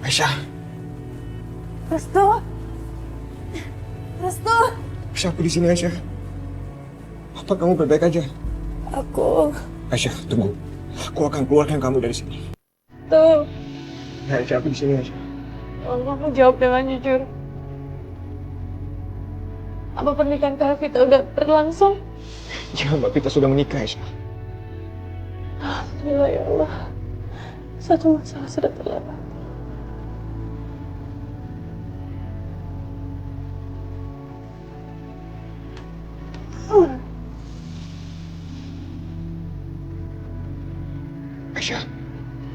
Aisyah. Restu. Restu. Aisyah, aku di sini, Aisyah. Apa kamu baik-baik aja? Aku. Aisyah, tunggu. Aku akan keluarkan kamu dari sini. Tuh. Ya, Aisyah, aku di sini, Aisyah. Kamu jawab dengan jujur. Apa pernikahan kita udah berlangsung? Ya, Mbak, kita sudah menikah, Aisyah. Alhamdulillah ya Allah. Satu masalah sudah terlewat. Aisyah.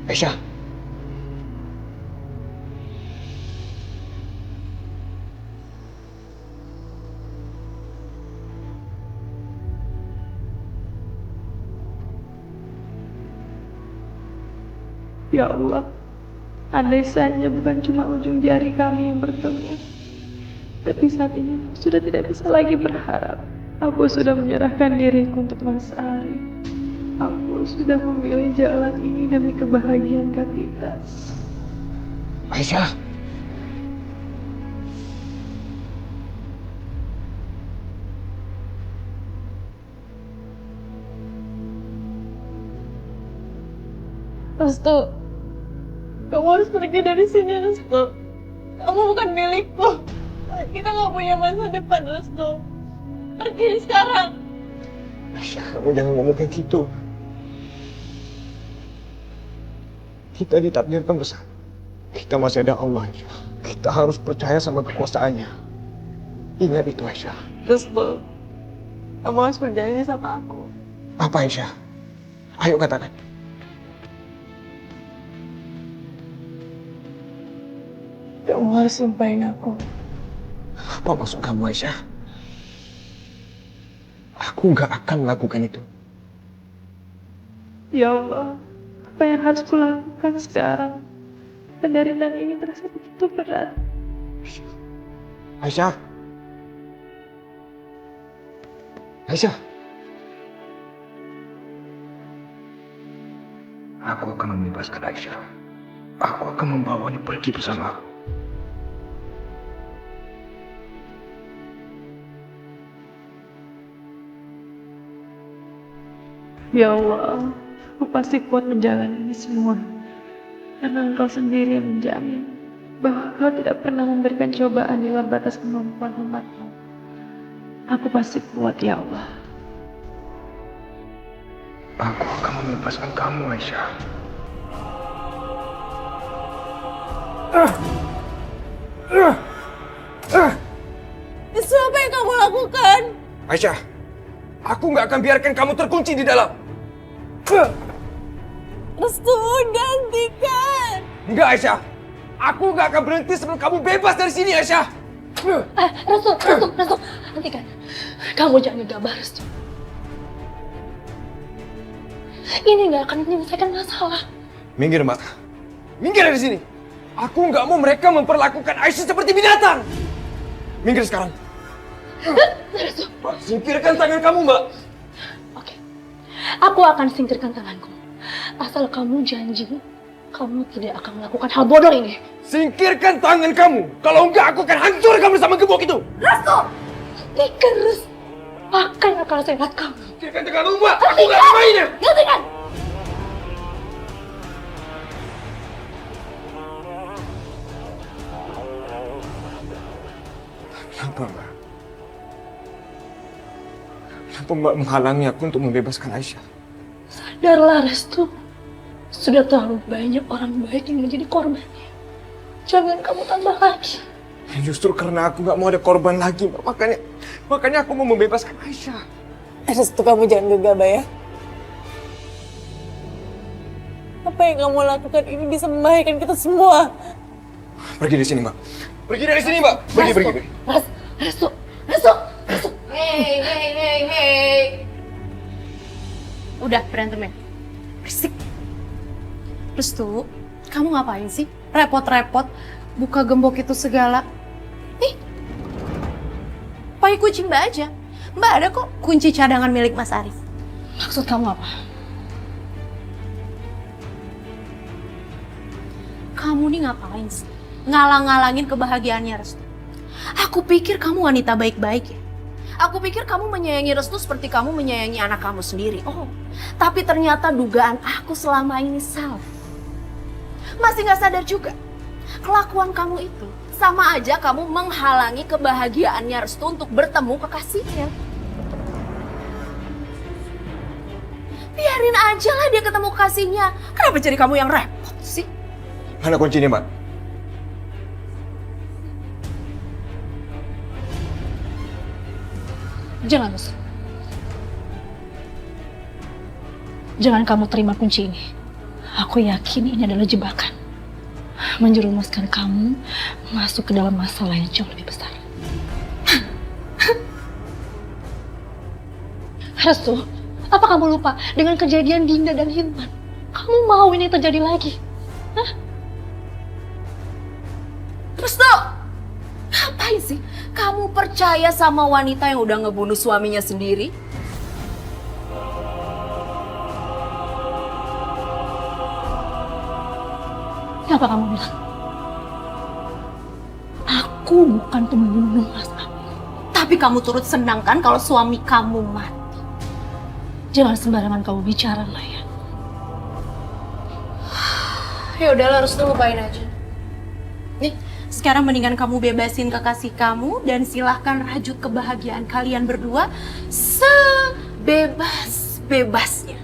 Aisyah. Ya Allah, andai saja bukan cuma ujung jari kami yang bertemu. Tapi saat ini sudah tidak bisa lagi berharap. Aku sudah menyerahkan diriku untuk Mas Ali. Aku sudah memilih jalan ini demi kebahagiaan kita. Aisyah. Restu, kamu harus pergi dari sini, Restu. Kamu bukan milikku. Kita nggak punya masa depan, Restu. Pergi sekarang. Aisyah, kamu jangan ngomong kayak gitu. Kita ditakdirkan bersama. Kita masih ada Allah, Aisyah. Kita harus percaya sama kekuasaannya. Ingat itu, Aisyah. Restu, kamu harus berjanji sama aku. Apa, Aisyah? Ayo katakan. Kamu harus lupain aku. Apa maksud kamu, Aisyah? Aku nggak akan melakukan itu. Ya Allah, apa yang harus kulakukan sekarang? Penderitaan ini terasa begitu berat. Aisyah. Aisyah. Aku akan membebaskan Aisyah. Aku akan membawanya pergi bersama aku. Ya Allah, aku pasti kuat menjalani ini semua. Karena Engkau sendiri yang menjamin bahwa Engkau tidak pernah memberikan cobaan di luar batas kemampuan umat-Mu. Aku pasti kuat, ya Allah. Aku akan membebaskan kamu, Aisyah. Itu apa yang kamu lakukan? Aisyah, aku nggak akan biarkan kamu terkunci di dalam. Restu, gantikan! Enggak, Aisyah. Aku nggak akan berhenti sebelum kamu bebas dari sini, Aisyah. Restu, hentikan. Kamu jangan gegabah, Restu. Ini nggak akan menyelesaikan masalah. Minggir, Mbak. Minggir dari sini. Aku nggak mau mereka memperlakukan Aisyah seperti binatang. Minggir sekarang. Restu. Mbak, singkirkan tangan kamu, Mbak. Oke. Aku akan singkirkan tanganku. Asal kamu janji, kamu tidak akan melakukan hal bodoh ini. Singkirkan tangan kamu. Kalau enggak, aku akan hancurkan bersama gembok itu. Restu! Hentikan, Restu. Makan akal sehat kamu. Singkirkan tanganmu, Mbak. Aku nggak mau mainnya. Hentikan! Kenapa, Mbak? Kenapa Mbak menghalangi aku untuk membebaskan Aisyah? Sadarlah, Restu. Sudah terlalu banyak orang baik yang menjadi korbannya. Jangan kamu tambah lagi. Justru karena aku nggak mau ada korban lagi, Mbak. Makanya aku mau membebaskan Aisyah. Restu, kamu jangan gegabah ya. Apa yang kamu lakukan ini bisa membahayakan kita semua. Pergi dari sini, Mbak. Pergi dari sini, Mbak. Pergi. Restu. Hey. Udah berantemnya. Berisik. Restu, kamu ngapain sih? Repot-repot buka gembok itu segala. Nih, pakai kunci Mbak aja. Mbak ada kok kunci cadangan milik Mas Arif. Maksud kamu apa? Kamu nih ngapain sih? Ngalang-ngalangin kebahagiaannya Restu. Aku pikir kamu wanita baik-baik ya. Aku pikir kamu menyayangi Restu seperti kamu menyayangi anak kamu sendiri. Oh, tapi ternyata dugaan aku selama ini salah. Masih gak sadar juga. Kelakuan kamu itu sama aja kamu menghalangi kebahagiaannya Restu untuk bertemu kekasihnya. Biarin aja lah dia ketemu kekasihnya. Kenapa jadi kamu yang repot sih? Mana kuncinya, Mbak? Jangan, Restu. Jangan kamu terima kunci ini. Aku yakin ini adalah jebakan. Menjerumuskan kamu masuk ke dalam masalah yang jauh lebih besar. Restu, apa kamu lupa dengan kejadian Dinda dan Hilman? Kamu mau ini terjadi lagi? Hah? Restu, ngapain sih? Kamu percaya sama wanita yang udah ngebunuh suaminya sendiri? Apa kamu bilang? Aku bukan pembunuh Mas Amin. Tapi kamu turut senang kan kalau suami kamu mati? Jangan sembarangan kamu bicara, Maya. Ya udahlah, Restu lupain aja. Nih, sekarang mendingan kamu bebasin kekasih kamu dan silahkan rajut kebahagiaan kalian berdua sebebas-bebasnya.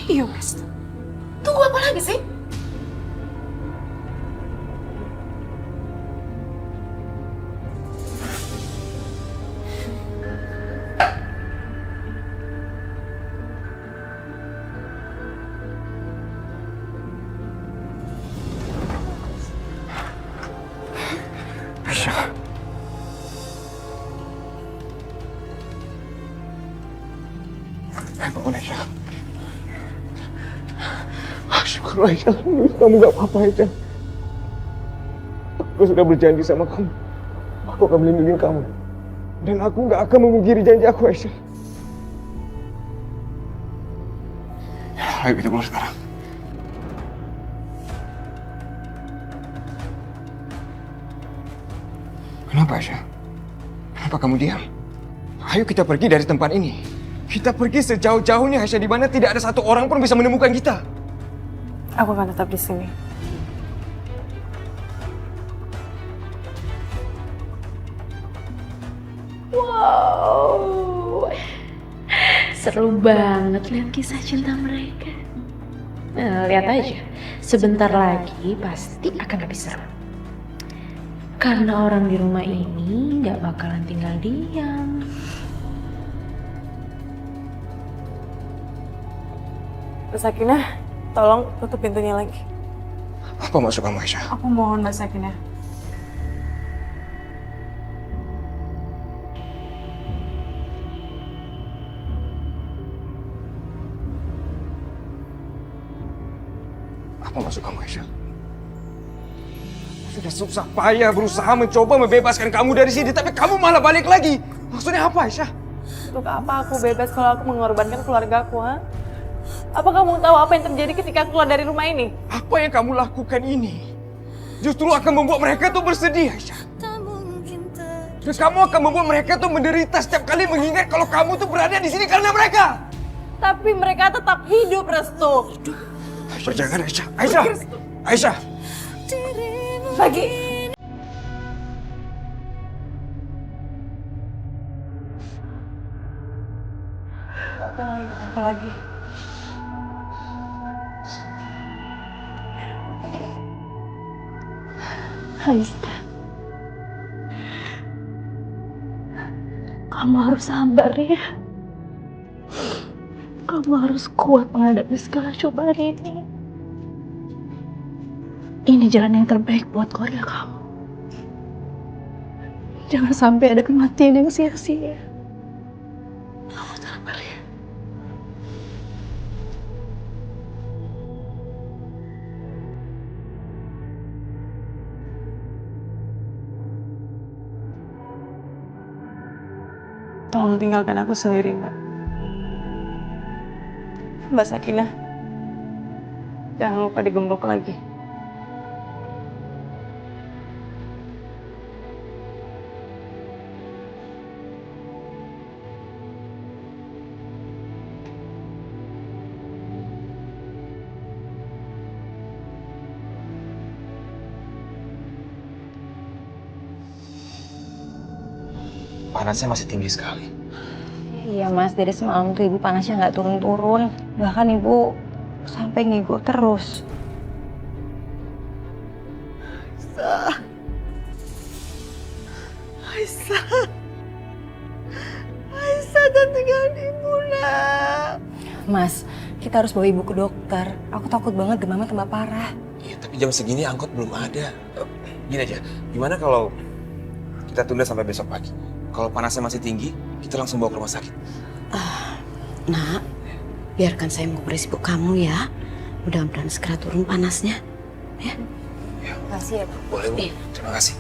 Ayo, Restu. Tunggu apa lagi sih? Aisyah. Bangun, Aisyah. Syukur, Aisyah. Kamu gak apa-apa, Aisyah. Aku sudah berjanji sama kamu. Aku akan melindungi kamu. Dan aku gak akan memungkiri janji aku, Aisyah. Ayo kita pulang sekarang. Kenapa, Aisyah? Kenapa kamu diam? Ayo kita pergi dari tempat ini. Kita pergi sejauh-jauhnya, Aisyah, di mana tidak ada satu orang pun bisa menemukan kita. Aku akan tetap di sini. Wow, seru banget lihat kisah cinta mereka. Nah, lihat aja, sebentar lagi pasti akan lebih seru. Karena orang di rumah ini nggak bakalan tinggal diam. Mbak Sakinah, tolong tutup pintunya lagi. Apa maksud kamu, Aisyah? Aku mohon Mbak Sakinah. Apa maksud kamu, Aisyah? Sudah susah payah berusaha mencoba membebaskan kamu dari sini, tapi kamu malah balik lagi. Maksudnya apa, Aisyah? Untuk apa aku bebas kalau aku mengorbankan keluarga aku, ha? Apa kamu tahu apa yang terjadi ketika aku keluar dari rumah ini? Apa yang kamu lakukan ini justru akan membuat mereka tuh bersedih, Aisyah. Dan kamu akan membuat mereka tuh menderita setiap kali mengingat kalau kamu tuh berada di sini karena mereka. Tapi mereka tetap hidup, Restu. Aisyah, jangan, Aisyah. Aisyah! Aisyah! Lagi. Apa lagi? Aisyah, kamu harus sabar ya. Kamu harus kuat menghadapi segala cobaan ini. Ini jalan yang terbaik buat keluarga kamu. Jangan sampai ada kematian yang sia-sia. Kamu sabar ya. Tolong tinggalkan aku sendiri, Mbak. Mbak Sakinah, jangan lupa digembok lagi. Panasnya masih tinggi sekali. Iya mas, dari semalam tuh ibu panasnya nggak turun-turun. Bahkan ibu sampai ngigo terus. Aisyah dan tinggalin ibu nak. Mas, kita harus bawa ibu ke dokter. Aku takut banget demamnya tambah parah. Iya, tapi jam segini angkot belum ada. Gini aja, gimana kalau kita tunda sampai besok pagi? Kalau panasnya masih tinggi, kita langsung bawa ke rumah sakit. Nak, biarkan saya menguris ibu kamu ya. Mudah-mudahan segera turun panasnya. Ya. Makasih ya, Bu. Boleh, Bu. Terima kasih.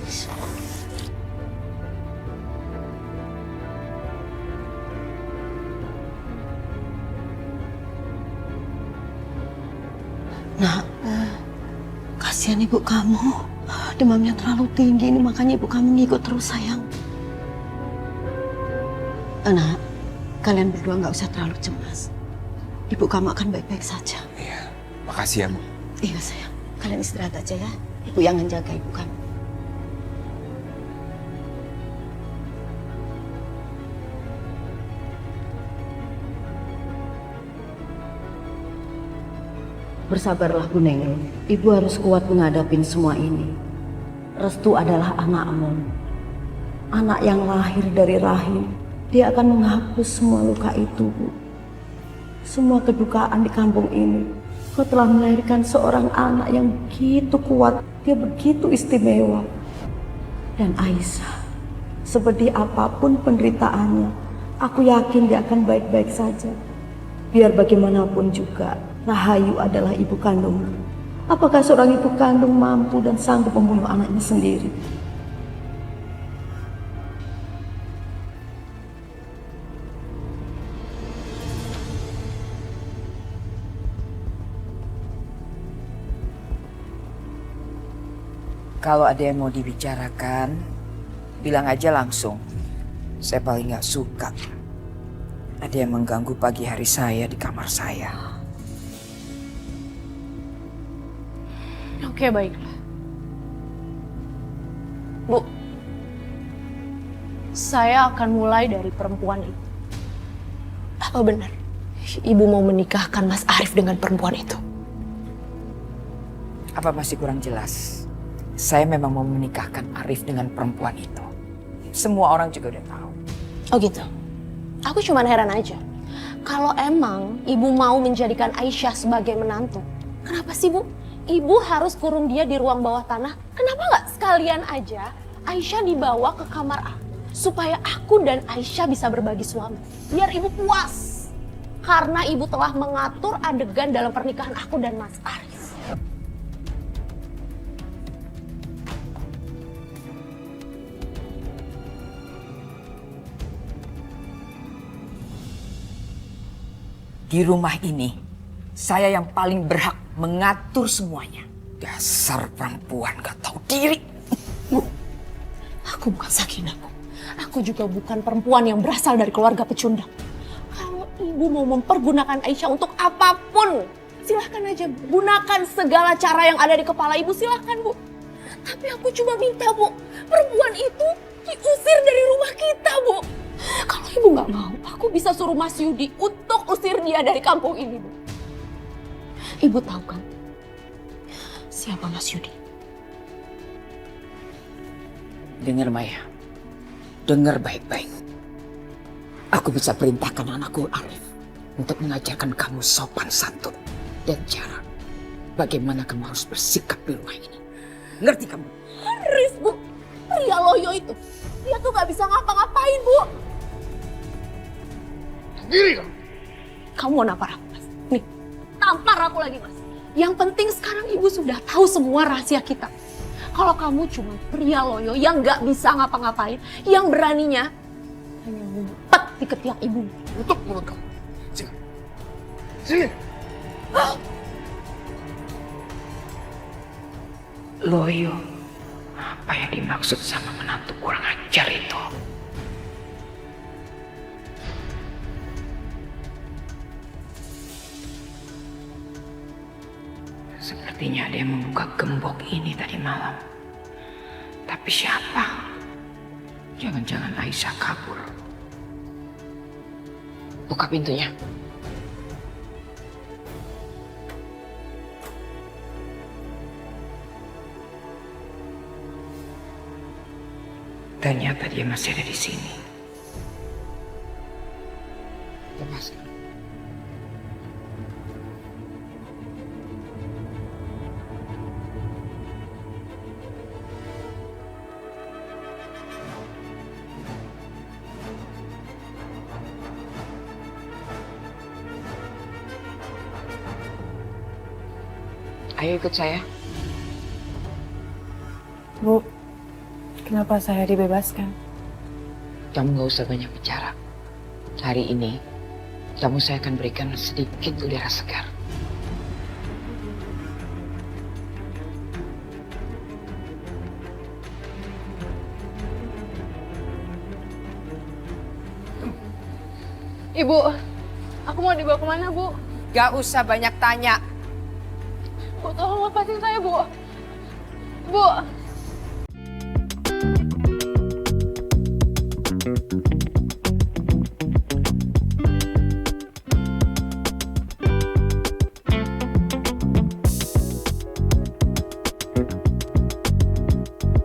Nak, kasihan ibu kamu. Demamnya terlalu tinggi ini, makanya ibu kamu ngikut terus sayang. Nak, kalian berdua nggak usah terlalu cemas. Ibu kamu akan baik-baik saja. Iya, makasih ya, Bu. Iya sayang, kalian istirahat aja ya. Ibu yang menjaga ibu kamu. Bersabarlah Bu Nengel. Ibu harus kuat menghadapi semua ini. Restu adalah anakmu. Anak yang lahir dari rahim. Dia akan menghapus semua luka itu, Bu. Semua kedukaan di kampung ini. Kau telah melahirkan seorang anak yang begitu kuat. Dia begitu istimewa. Dan Aisyah, seperti apapun penderitaannya, aku yakin dia akan baik-baik saja. Biar bagaimanapun juga, Rahayu adalah ibu kandungmu. Apakah seorang ibu kandung mampu dan sanggup membunuh anaknya sendiri? Kalau ada yang mau dibicarakan, bilang aja langsung. Saya paling gak suka ada yang mengganggu pagi hari saya di kamar saya. Oke, baiklah. Bu, saya akan mulai dari perempuan itu. Apa benar Ibu mau menikahkan Mas Arif dengan perempuan itu? Apa masih kurang jelas? Saya memang mau menikahkan Arif dengan perempuan itu. Semua orang juga udah tahu. Oh gitu? Aku cuma heran aja. Kalau emang Ibu mau menjadikan Aisyah sebagai menantu, kenapa sih Bu? Ibu harus kurung dia di ruang bawah tanah. Kenapa nggak sekalian aja Aisyah dibawa ke kamar aku, supaya aku dan Aisyah bisa berbagi suami. Biar Ibu puas. Karena Ibu telah mengatur adegan dalam pernikahan aku dan Mas Arif. Di rumah ini, saya yang paling berhak mengatur semuanya. Dasar perempuan gak tahu diri. Bu, aku bukan Sakinah, Bu. Aku juga bukan perempuan yang berasal dari keluarga pecundang. Kalau Ibu mau mempergunakan Aisyah untuk apapun, silahkan aja, Bu. Gunakan segala cara yang ada di kepala Ibu, silahkan, Bu. Tapi aku cuma minta, Bu, perempuan itu diusir dari rumah kita, Bu. Kalau Ibu nggak mau, aku bisa suruh Mas Yudi untuk usir dia dari kampung ini, Bu. Ibu tahu kan siapa Mas Yudi? Dengar Maya, dengar baik-baik. Aku bisa perintahkan anakku Arif untuk mengajarkan kamu sopan santun dan cara bagaimana kamu harus bersikap di rumah ini. Ngerti kamu? Haris, Bu. Pria loyo itu. Dia tuh gak bisa ngapa-ngapain, Bu. Diri kamu. Kamu mau nampar aku, Mas? Nih, tampar aku lagi, Mas. Yang penting sekarang Ibu sudah tahu semua rahasia kita. Kalau kamu cuma pria loyo yang gak bisa ngapa-ngapain, yang beraninya hanya ngumpet di ketiak Ibu. Tutup mulut kamu. Sini. Loyo, apa yang dimaksud sama menantu kurang ajar itu? Sepertinya ada yang membuka gembok ini tadi malam. Tapi siapa? Jangan-jangan Aisyah kabur. Buka pintunya. Ternyata dia masih ada di sini. Lepaskan. Ayo ikut saya. Bu, kenapa saya dibebaskan? Kamu gak usah banyak bicara. Hari ini, kamu saya akan berikan sedikit udara segar. Ibu, aku mau dibawa kemana, Bu? Gak usah banyak tanya. Bu, tolong lepasin saya, Bu. Bu.